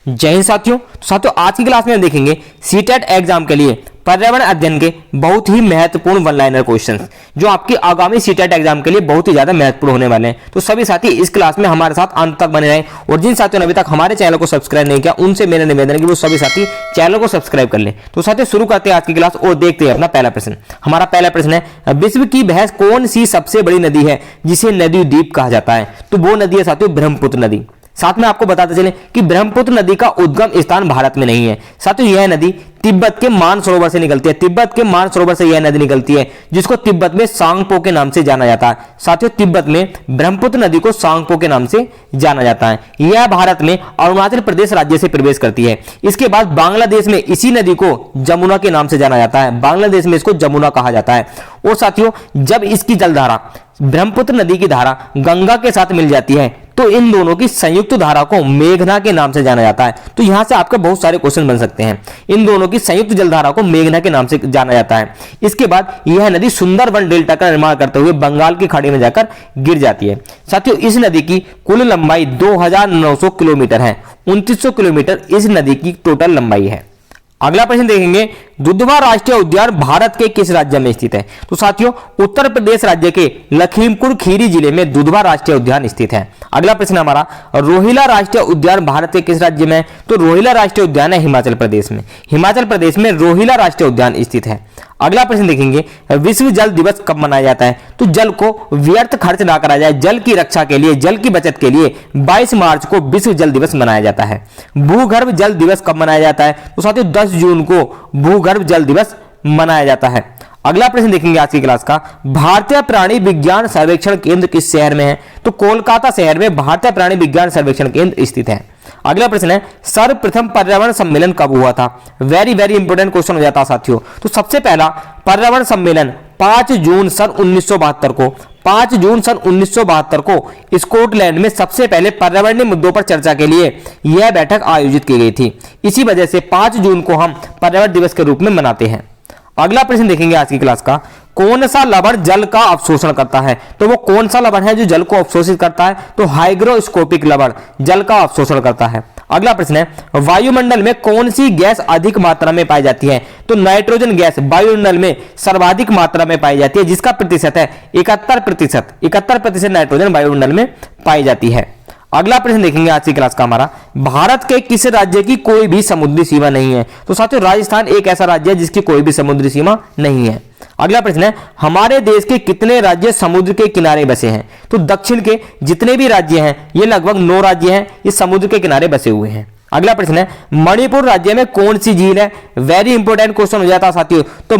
जय हिंद साथियों। तो साथियों आज की क्लास में हम देखेंगे सीटेट एग्जाम के लिए पर्यावरण अध्ययन के बहुत ही महत्वपूर्ण वन लाइनर क्वेश्चंस जो आपकी आगामी सीटेट एग्जाम के लिए बहुत ही ज्यादा महत्वपूर्ण होने वाले हैं। तो सभी साथी इस क्लास में हमारे साथ अंत तक बने रहें और जिन साथियों ने अभी तक हमारे चैनल को सब्सक्राइब नहीं किया उनसे मेरा निवेदन है कि वो सभी साथी चैनल को सब्सक्राइब कर लें। तो साथियों शुरू करते हैं आज की क्लास और देखते हैं अपना पहला प्रश्न। हमारा पहला प्रश्न है, विश्व की भैंस कौन सी सबसे बड़ी नदी है जिसे नदी द्वीप कहा जाता है? तो वो नदी है साथियों ब्रह्मपुत्र नदी। साथ में आपको बताते चलें कि ब्रह्मपुत्र नदी का उद्गम स्थान भारत में नहीं है साथियों, यह नदी तिब्बत के मानसरोवर से निकलती है। तिब्बत के मानसरोवर से यह नदी निकलती है जिसको तिब्बत में सांगपो के नाम से जाना जाता है। साथियों तिब्बत में ब्रह्मपुत्र नदी को सांगपो के नाम से जाना जाता है। यह भारत में अरुणाचल प्रदेश राज्य से प्रवेश करती है। इसके बाद बांग्लादेश में इसी नदी को जमुना के नाम से जाना जाता है। बांग्लादेश में इसको जमुना कहा जाता है। और साथियों जब इसकी जलधारा ब्रह्मपुत्र नदी की धारा गंगा के साथ मिल जाती है तो इन दोनों की संयुक्त धारा को मेघना के नाम से जाना जाता है। तो यहां से आपके बहुत सारे क्वेश्चन बन सकते हैं। इन दोनों की संयुक्त जलधारा को मेघना के नाम से जाना जाता है। इसके बाद यह नदी सुंदरबन डेल्टा का निर्माण करते हुए बंगाल की खाड़ी में जाकर गिर जाती है। साथियों इस नदी की कुल लंबाई 2900 किलोमीटर है। 2900 किलोमीटर इस नदी की टोटल लंबाई है। अगला प्रश्न देखेंगे, दुधवा राष्ट्रीय उद्यान भारत के किस राज्य में स्थित है? तो साथियों उत्तर प्रदेश राज्य के लखीमपुर खीरी जिले में दुधवा राष्ट्रीय उद्यान स्थित है। अगला प्रश्न हमारा, रोहिला राष्ट्रीय उद्यान भारत के किस राज्य में है? तो रोहिला राष्ट्रीय उद्यान है हिमाचल प्रदेश में। हिमाचल प्रदेश में रोहिला राष्ट्रीय उद्यान स्थित है। अगला प्रश्न देखेंगे, विश्व जल दिवस कब मनाया जाता है? तो जल को व्यर्थ खर्च ना करा जाए, जल की रक्षा के लिए, जल की बचत के लिए 22 मार्च को विश्व जल दिवस मनाया जाता है। भूगर्भ जल दिवस कब मनाया जाता है? तो साथियों 10 जून को भूगर्भ जल दिवस मनाया जाता है। अगला प्रश्न देखेंगे आज की क्लास का, भारतीय प्राणी विज्ञान सर्वेक्षण केंद्र किस शहर में है? तो कोलकाता शहर में भारतीय प्राणी विज्ञान सर्वेक्षण केंद्र स्थित है। अगला प्रश्न है, सर्वप्रथम पर्यावरण सम्मेलन कब हुआ था? वेरी इंपोर्टेंट क्वेश्चन हो जाता है साथियों। तो सबसे पहला पर्यावरण सम्मेलन 5 जून सन 1972 को 5 जून सन 1972 को स्कॉटलैंड में सबसे पहले पर्यावरणीय मुद्दों पर चर्चा के लिए यह बैठक आयोजित की गई थी। इसी वजह से 5 जून को हम पर्यावरण दिवस के रूप में मनाते हैं। अगला प्रश्न देखेंगे आज की क्लास का, कौन सा लवण जल का अवशोषण करता है? तो वो कौन सा लवण है जो जल को अवशोषित करता है? तो हाइग्रोस्कोपिक लवण जल का अवशोषण करता है। अगला प्रश्न है, वायुमंडल में कौन सी गैस अधिक मात्रा में पाई जाती है? तो नाइट्रोजन गैस वायुमंडल में सर्वाधिक मात्रा में पाई जाती है जिसका प्रतिशत है 71%। 71% नाइट्रोजन वायुमंडल में पाई जाती है। अगला प्रश्न देखेंगे आज की क्लास का हमारा, भारत के किस राज्य की कोई भी समुद्री सीमा नहीं है? तो साथियों राजस्थान एक ऐसा राज्य है जिसकी कोई भी समुद्री सीमा नहीं है। अगला प्रश्न है, हमारे देश के कितने राज्य समुद्र के किनारे बसे हैं? तो दक्षिण के जितने भी राज्य हैं ये लगभग 9 राज्य हैं, ये समुद्र के किनारे बसे हुए हैं। अगला प्रश्न है, मणिपुर राज्य में कौन सी झील है? वेरी इंपोर्टेंट क्वेश्चन हो जाता है साथियों। तो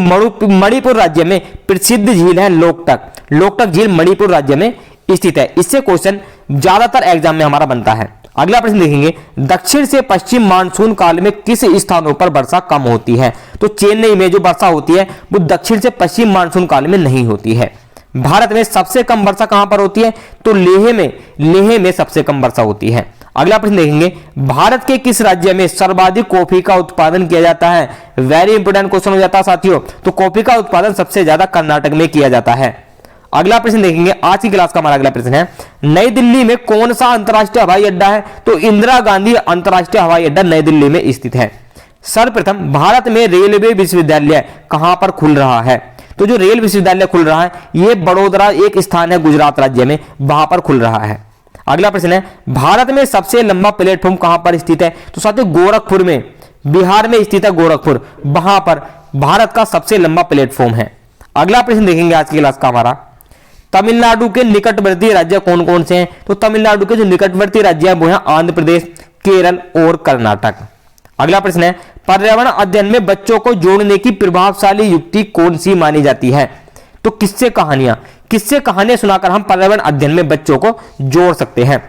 मणिपुर राज्य में प्रसिद्ध झील है लोकटक। लोकटक झील मणिपुर राज्य में स्थित है। इससे क्वेश्चन ज्यादातर एग्जाम में हमारा बनता है। अगला प्रश्न देखेंगे, दक्षिण से पश्चिम मानसून काल में किस स्थानों पर वर्षा कम होती है? तो चेन्नई में जो वर्षा होती है वो दक्षिण से पश्चिम मानसून काल में नहीं होती है। भारत में सबसे कम वर्षा कहां पर होती है? तो लेह में सबसे कम वर्षा होती है। अगला प्रश्न देखेंगे, भारत के किस राज्य में सर्वाधिक कॉफी का उत्पादन किया जाता है? वेरी इंपोर्टेंट क्वेश्चन हो जाता है साथियों। तो कॉफी का उत्पादन सबसे ज्यादा कर्नाटक में किया जाता है। अगला प्रश्न देखेंगे आज की क्लास का हमारा अगला प्रश्न है, नई दिल्ली में कौन सा अंतरराष्ट्रीय हवाई अड्डा है? तो इंदिरा गांधी अंतरराष्ट्रीय हवाई अड्डा नई दिल्ली में स्थित है। सर्वप्रथम भारत में रेलवे विश्वविद्यालय कहां पर खुल रहा है? तो जो रेल विश्वविद्यालय खुल रहा है यह बड़ोदरा एक स्थान है गुजरात राज्य में, वहां पर खुल रहा है। अगला प्रश्न है, भारत में सबसे लंबा प्लेटफॉर्म कहां पर स्थित है? तो साथियों गोरखपुर में, बिहार में स्थित है गोरखपुर, वहां पर भारत का सबसे लंबा प्लेटफॉर्म है। अगला प्रश्न देखेंगे आज की क्लास का हमारा, तमिलनाडु के निकटवर्ती राज्य कौन कौन से हैं? तो तमिलनाडु के जो निकटवर्ती राज्य हैं वो हैं आंध्र प्रदेश, केरल और कर्नाटक। अगला प्रश्न है, पर्यावरण अध्ययन में बच्चों को जोड़ने की प्रभावशाली युक्ति कौन सी मानी जाती है? तो किस्से कहानियां सुनाकर हम पर्यावरण अध्ययन में बच्चों को जोड़ सकते हैं।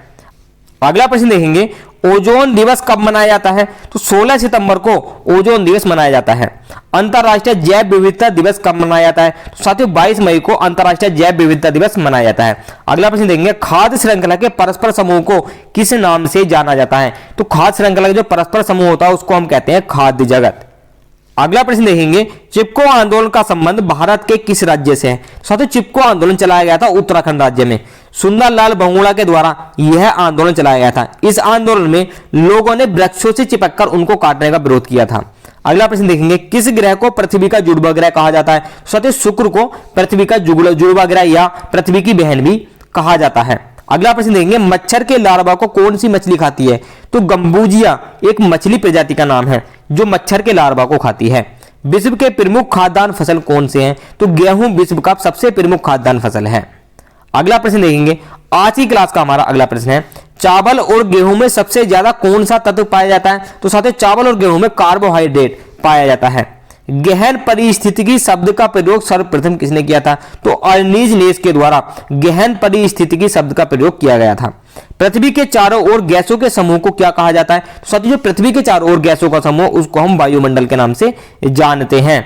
अगला प्रश्न देखेंगे, ओजोन दिवस कब मनाया जाता है? तो 16 सितंबर को ओजोन दिवस मनाया जाता है। अंतरराष्ट्रीय जैव विविधता दिवस कब मनाया जाता है? तो साथियों 22 मई को अंतरराष्ट्रीय जैव विविधता दिवस मनाया जाता है। अगला प्रश्न देखेंगे, खाद्य श्रृंखला के परस्पर समूह को किस नाम से जाना जाता है? तो खाद्य श्रृंखला का जो परस्पर समूह होता है उसको हम कहते हैं खाद्य जगत। अगला प्रश्न देखेंगे, चिपको आंदोलन का संबंध भारत के किस राज्य से है? साथियों चिपको आंदोलन चलाया गया था उत्तराखंड राज्य में। सुंदरलाल बहुगुणा के द्वारा यह आंदोलन चलाया गया था। इस आंदोलन में लोगों ने वृक्षों से चिपककर उनको काटने का विरोध किया था। अगला प्रश्न देखेंगे, किस ग्रह को पृथ्वी का जुड़वा ग्रह कहा जाता है? साथियों शुक्र को पृथ्वी का जुड़वा ग्रह या पृथ्वी की बहन भी कहा जाता है। अगला प्रश्न देखेंगे, मच्छर के लार्वा को कौन सी मछली खाती है? तो गंबूजिया एक मछली प्रजाति का नाम है जो मच्छर के लार्वा को खाती है। विश्व के प्रमुख खाद्यान्न फसल कौन से हैं? तो गेहूं विश्व का सबसे प्रमुख खाद्यान्न फसल है। अगला प्रश्न देखेंगे, आज की क्लास का हमारा अगला प्रश्न है, चावल और गेहूं में सबसे ज्यादा कौन सा तत्व पाया जाता है? तो साथियों चावल और गेहूं में कार्बोहाइड्रेट पाया जाता है। गहन परिस्थितिकी शब्द का प्रयोग सर्वप्रथम किसने किया था? तो अर्नीज नेस के द्वारा गहन परिस्थितिकी शब्द का प्रयोग किया गया था। पृथ्वी के चारों ओर गैसों के समूह को क्या कहा जाता है? तो साथियों जो पृथ्वी के चारों ओर गैसों का समूह उसको हम वायुमंडल के नाम से जानते हैं।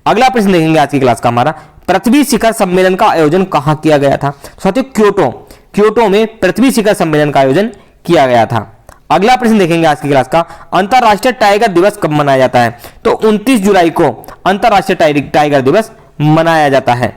अगला प्रश्न देखेंगे आज की क्लास का हमारा, पृथ्वी शिखर सम्मेलन का आयोजन कहां किया गया था? साथियों क्योटो में पृथ्वी शिखर सम्मेलन का आयोजन किया गया था। अगला प्रश्न देखेंगे आज की क्लास का, अंतरराष्ट्रीय टाइगर दिवस कब मनाया जाता है? तो 29 जुलाई को अंतरराष्ट्रीय टाइगर दिवस मनाया जाता है।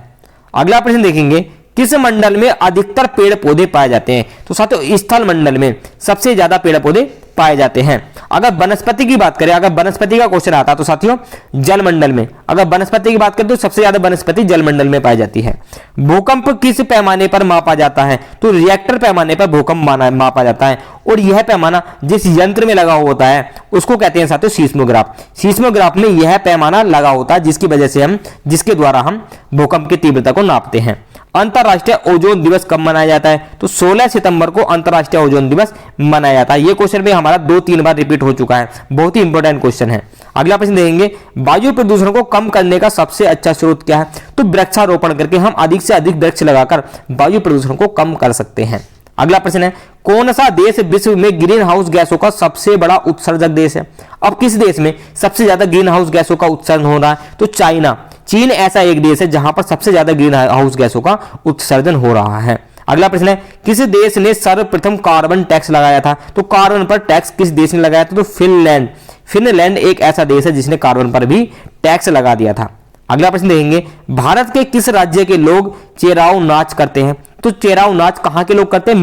अगला प्रश्न देखेंगे, किस मंडल में अधिकतर पेड़ पौधे पाए जाते हैं? तो साथियों स्थल मंडल में सबसे ज्यादा पेड़ पौधे पाए जाते हैं। अगर वनस्पति की बात करें, अगर वनस्पति का क्वेश्चन आता तो साथियों जल मंडल में, अगर वनस्पति की बात करें तो सबसे ज्यादा वनस्पति जल मंडल में पाई जाती है। भूकंप किस पैमाने पर मापा जाता है? तो रिएक्टर पैमाने पर भूकंप मापा जाता है और यह पैमाना जिस यंत्र में लगा होता है उसको कहते हैं साथियों सीस्मोग्राफ। सीस्मोग्राफ में यह पैमाना लगा होता है जिसके द्वारा हम भूकंप की तीव्रता को नापते हैं। अंतरराष्ट्रीय ओजोन दिवस कब मनाया जाता है? तो 16 सितंबर को अंतरराष्ट्रीय ओजोन दिवस मनाया जाता है। ये क्वेश्चन भी हमारा 2-3 बार रिपीट हो चुका है, बहुत ही इंपॉर्टेंट क्वेश्चन है। अगला प्रश्न देखेंगे, वायु प्रदूषण को कम करने का सबसे अच्छा स्रोत क्या है? तो वृक्षारोपण करके हम अधिक से अधिक वृक्ष लगाकर वायु प्रदूषण को कम कर सकते हैं। अगला प्रश्न है, कौन सा देश विश्व में ग्रीन हाउस गैसों का सबसे बड़ा उत्सर्जक देश है? अब किस देश में सबसे ज्यादा ग्रीन हाउस गैसों का उत्सर्जन हो रहा है? तो चीन ऐसा एक देश है जहां पर सबसे ज्यादा ग्रीन हाउस गैसों का उत्सर्जन हो रहा है। अगला प्रश्न है, किस देश ने सर्वप्रथम कार्बन टैक्स लगाया था? तो कार्बन पर टैक्स किस देश ने लगाया था? तो फिनलैंड एक ऐसा देश है जिसने कार्बन पर भी टैक्स लगा दिया था। अगला प्रश्न देखेंगे, भारत के किस राज्य के लोग चेराव नाच करते हैं? तो चेराव नाच कहां के लोग करते हैं?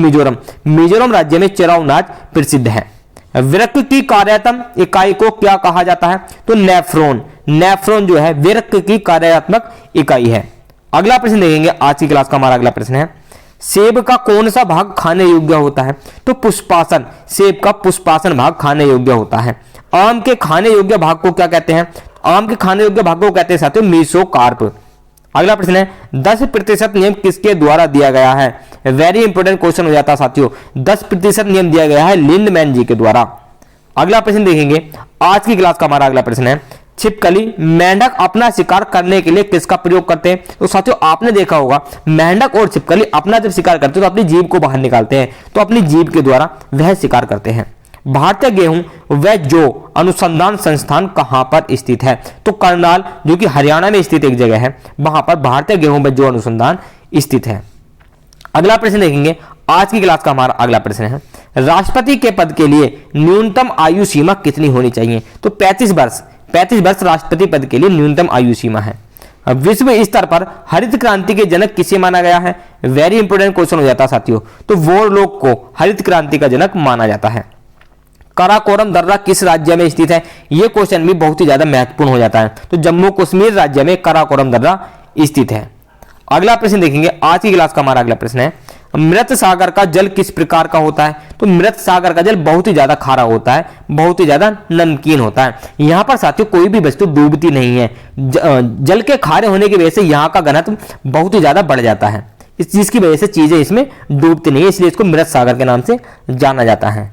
मिजोरम राज्य में चेराव नाच प्रसिद्ध है। वृक्क की कार्यात्मक इकाई को क्या कहा जाता है? तो नेफ्रॉन जो है वृक्क की कार्यात्मक इकाई है। अगला प्रश्न देखेंगे आज की क्लास का हमारा अगला प्रश्न है, सेब का कौन सा भाग खाने योग्य होता है? तो पुष्पासन, सेब का पुष्पासन भाग खाने योग्य होता है। आम के खाने योग्य भाग को क्या कहते हैं? आम के खाने योग्य भाग को कहते हैं साथियों मीसोकार्प। अगला प्रश्न है, 10% नियम किसके द्वारा दिया गया है? वेरी इंपोर्टेंट क्वेश्चन हो जाता है साथियों, 10% नियम दिया गया है लिंडमैन जी के द्वारा। अगला प्रश्न देखेंगे आज की क्लास का हमारा अगला प्रश्न है, छिपकली मेंढक अपना शिकार करने के लिए किसका प्रयोग करते हैं? तो साथियों आपने देखा होगा मेंढक और छिपकली अपना जब शिकार करते हैं तो अपनी जीभ को बाहर निकालते हैं, तो अपनी जीभ के द्वारा वह शिकार करते हैं। भारतीय गेहूं व जौ अनुसंधान संस्थान कहां पर स्थित है? तो करनाल जो कि हरियाणा में स्थित एक जगह है, वहां पर भारतीय गेहूं व जौ अनुसंधान स्थित है। अगला प्रश्न देखेंगे आज की क्लास का हमारा अगला प्रश्न है, राष्ट्रपति के पद के लिए न्यूनतम आयु सीमा कितनी होनी चाहिए? तो 35 वर्ष राष्ट्रपति पद के लिए न्यूनतम आयु सीमा है। विश्व स्तर पर हरित क्रांति के जनक किसे माना गया है? वेरी इंपोर्टेंट क्वेश्चन हो जाता है साथियों, तो वोरलॉग को हरित क्रांति का जनक माना जाता है। काराकोरम दर्रा किस राज्य में स्थित है? यह क्वेश्चन भी बहुत ही ज्यादा महत्वपूर्ण हो जाता है, तो जम्मू कश्मीर राज्य में काराकोरम दर्रा स्थित है। अगला प्रश्न देखेंगे आज की क्लास का हमारा अगला प्रश्न है, मृत सागर का जल किस प्रकार का होता है? तो मृत सागर का जल बहुत ही ज्यादा खारा होता है, बहुत ही ज्यादा नमकीन होता है। यहाँ पर साथियों कोई भी वस्तु डूबती नहीं है, जल के खारे होने की वजह से यहाँ का घनत्व बहुत ही ज्यादा बढ़ जाता है, इस चीज की वजह से चीजें इसमें डूबती नहीं है, इसलिए इसको मृत सागर के नाम से जाना जाता है।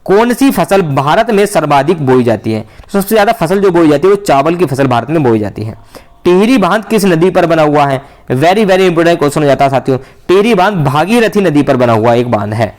कौन सी फसल भारत में सर्वाधिक बोई जाती है? तो सबसे ज्यादा फसल जो बोई जाती है वो चावल की फसल भारत में बोई जाती है। टिहरी बांध किस नदी पर बना हुआ है? वेरी इंपोर्टेंट क्वेश्चन हो जाता है साथियों, टिहरी बांध भागीरथी नदी पर बना हुआ एक बांध है।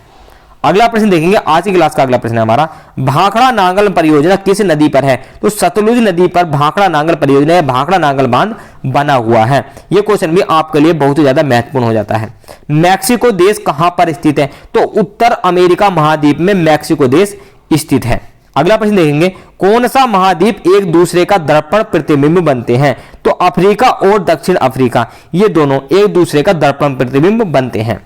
अगला प्रश्न देखेंगे आज की क्लास का अगला प्रश्न है हमारा, भाखड़ा नांगल परियोजना किस नदी पर है? तो सतलुज नदी पर भाखड़ा नांगल परियोजना या भाखड़ा नांगल बांध बना हुआ है। यह क्वेश्चन भी आपके लिए बहुत ही ज्यादा महत्वपूर्ण हो जाता है। मैक्सिको देश कहां पर स्थित है? तो उत्तर अमेरिका महाद्वीप में मैक्सिको देश स्थित है। अगला प्रश्न देखेंगे, कौन सा महाद्वीप एक दूसरे का दर्पण प्रतिबिंब बनते हैं? तो अफ्रीका और दक्षिण अफ्रीका, ये दोनों एक दूसरे का दर्पण प्रतिबिंब बनते हैं।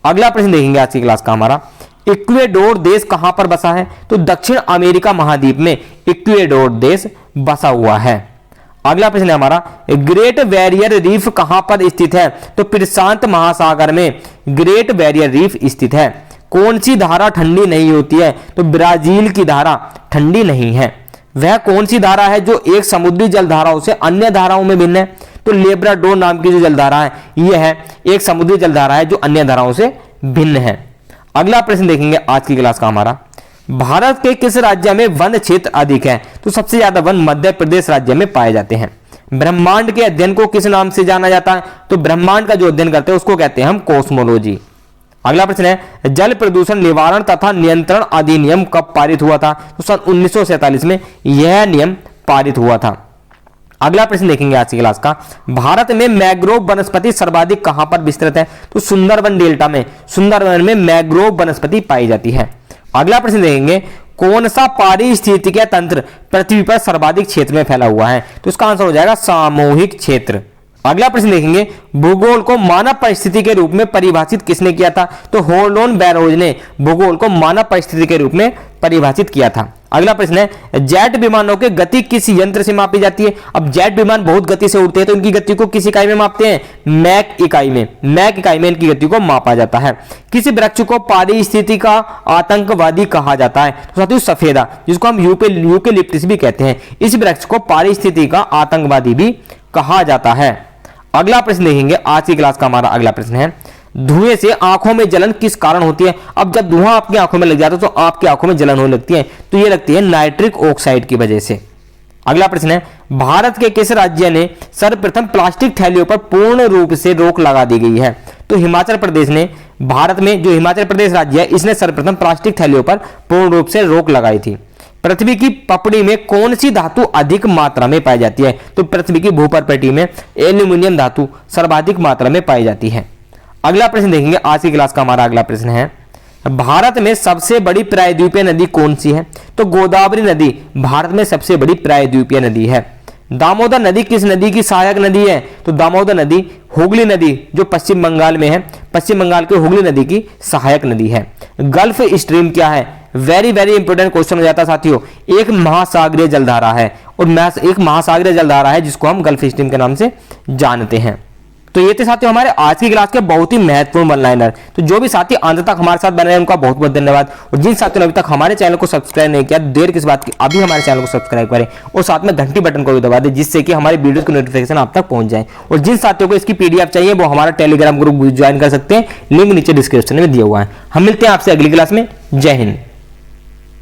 अगला प्रश्न देखेंगे आज की क्लास का हमारा, इक्वेडोर देश कहां पर बसा है? तो दक्षिण अमेरिका महाद्वीप में इक्वेडोर देश बसा हुआ है। अगला प्रश्न है हमारा, ग्रेट बैरियर रीफ कहां पर स्थित है? तो प्रशांत महासागर में ग्रेट बैरियर रीफ स्थित है। कौन सी धारा ठंडी नहीं होती है? तो ब्राजील की धारा ठंडी नहीं है। वह कौन सी धारा है जो एक समुद्री जल धाराओं से अन्य धाराओं में भिन्न है? तो लेब्राडोर नाम की जो जलधारा है यह है एक समुद्री जलधारा है जो अन्य धाराओं से भिन्न है। अगला प्रश्न देखेंगे आज की क्लास का हमारा, भारत के किस राज्य में वन क्षेत्र अधिक है? तो सबसे ज्यादा वन मध्य प्रदेश राज्य में पाए जाते हैं। ब्रह्मांड के अध्ययन को किस नाम से जाना जाता है? तो ब्रह्मांड का जो अध्ययन करते हैं उसको कहते हैं हम कॉस्मोलॉजी। अगला प्रश्न है, जल प्रदूषण निवारण तथा नियंत्रण अधिनियम कब पारित हुआ था? तो सन 1947 में यह नियम पारित हुआ था। अगला प्रश्न देखेंगे आज की क्लास का, भारत में मैंग्रोव वनस्पति सर्वाधिक कहां पर विस्तृत है? तो सुंदरवन डेल्टा में, सुंदरवन में मैंग्रोव वनस्पति पाई जाती है। अगला प्रश्न देखेंगे, कौन सा पारिस्थितिकीय तंत्र पृथ्वी पर सर्वाधिक क्षेत्र में फैला हुआ है? तो इसका आंसर हो जाएगा सामूहिक क्षेत्र। अगला प्रश्न देखेंगे, भूगोल को मानव परिस्थिति के रूप में परिभाषित किसने किया था? तो हॉलोन बैरोज ने भूगोल को मानव परिस्थिति के रूप में परिभाषित किया था। अगला प्रश्न है, जेट विमानों की गति किस यंत्र से मापी जाती है? अब जेट विमान बहुत गति से उड़ते हैं तो इनकी गति को किस इकाई में मापते हैं? मैक इकाई में, मैक इकाई में इनकी गति को मापा जाता है। किस वृक्ष को पारिस्थितिकी का आतंकवादी कहा जाता है? तो साथियों सफेदा, जिसको हम यूकेलिप्टस भी कहते हैं, इस वृक्ष को पारिस्थितिकी का आतंकवादी भी कहा जाता है। अगला प्रश्न देखेंगे आज की क्लास का हमारा अगला प्रश्न है, धुएं से आंखों में जलन किस कारण होती है? अब जब धुआं आपकी आंखों में लग जाता है तो आपकी आंखों में जलन होने लगती है, तो ये लगती है नाइट्रिक ऑक्साइड की वजह से। अगला प्रश्न है, भारत के किस राज्य ने सर्वप्रथम प्लास्टिक थैलियों पर पूर्ण रूप से रोक लगा दी गई है? तो हिमाचल प्रदेश ने, भारत में जो हिमाचल प्रदेश राज्य है इसने सर्वप्रथम प्लास्टिक थैलियों पर पूर्ण रूप से रोक लगाई थी। पृथ्वी की पपड़ी में कौन सी धातु अधिक मात्रा में पाई जाती है? तो पृथ्वी की भूपटपटी में एल्यूमिनियम धातु सर्वाधिक मात्रा में पाई जाती है। अगला प्रश्न देखेंगे आज की क्लास का हमारा अगला प्रश्न है, भारत में सबसे बड़ी प्रायद्वीपीय नदी कौन सी है? तो गोदावरी नदी भारत में सबसे बड़ी प्रायद्वीपीय नदी है। दामोदर नदी किस नदी की सहायक नदी है? तो दामोदर नदी हुगली नदी जो पश्चिम बंगाल में है, पश्चिम बंगाल के हुगली नदी की सहायक नदी है। गल्फ स्ट्रीम क्या है? वेरी इंपोर्टेंट क्वेश्चन हो जाता है साथियों। एक महासागरीय जलधारा है और एक महासागरीय जलधारा है जिसको हम गल्फ स्ट्रीम के नाम से जानते हैं। तो ये थे साथियों हमारे आज की क्लास के बहुत ही महत्वपूर्ण वन लाइनर। तो जो भी साथी अंत तक हमारे साथ बने हैं उनका बहुत बहुत धन्यवाद। और जिन साथियों ने अभी तक हमारे चैनल को सब्सक्राइब नहीं किया, देर किस बात की, अभी हमारे चैनल को सब्सक्राइब करें और साथ में घंटी बटन को भी दबा दें जिससे कि हमारी वीडियो की नोटिफिकेशन आप तक पहुंच जाए। और जिन साथियों को इसकी पीडीएफ चाहिए वो हमारा टेलीग्राम ग्रुप ज्वाइन कर सकते हैं, लिंक नीचे डिस्क्रिप्शन में दिया हुआ है। हम मिलते हैं आपसे अगली क्लास में। जय हिंद।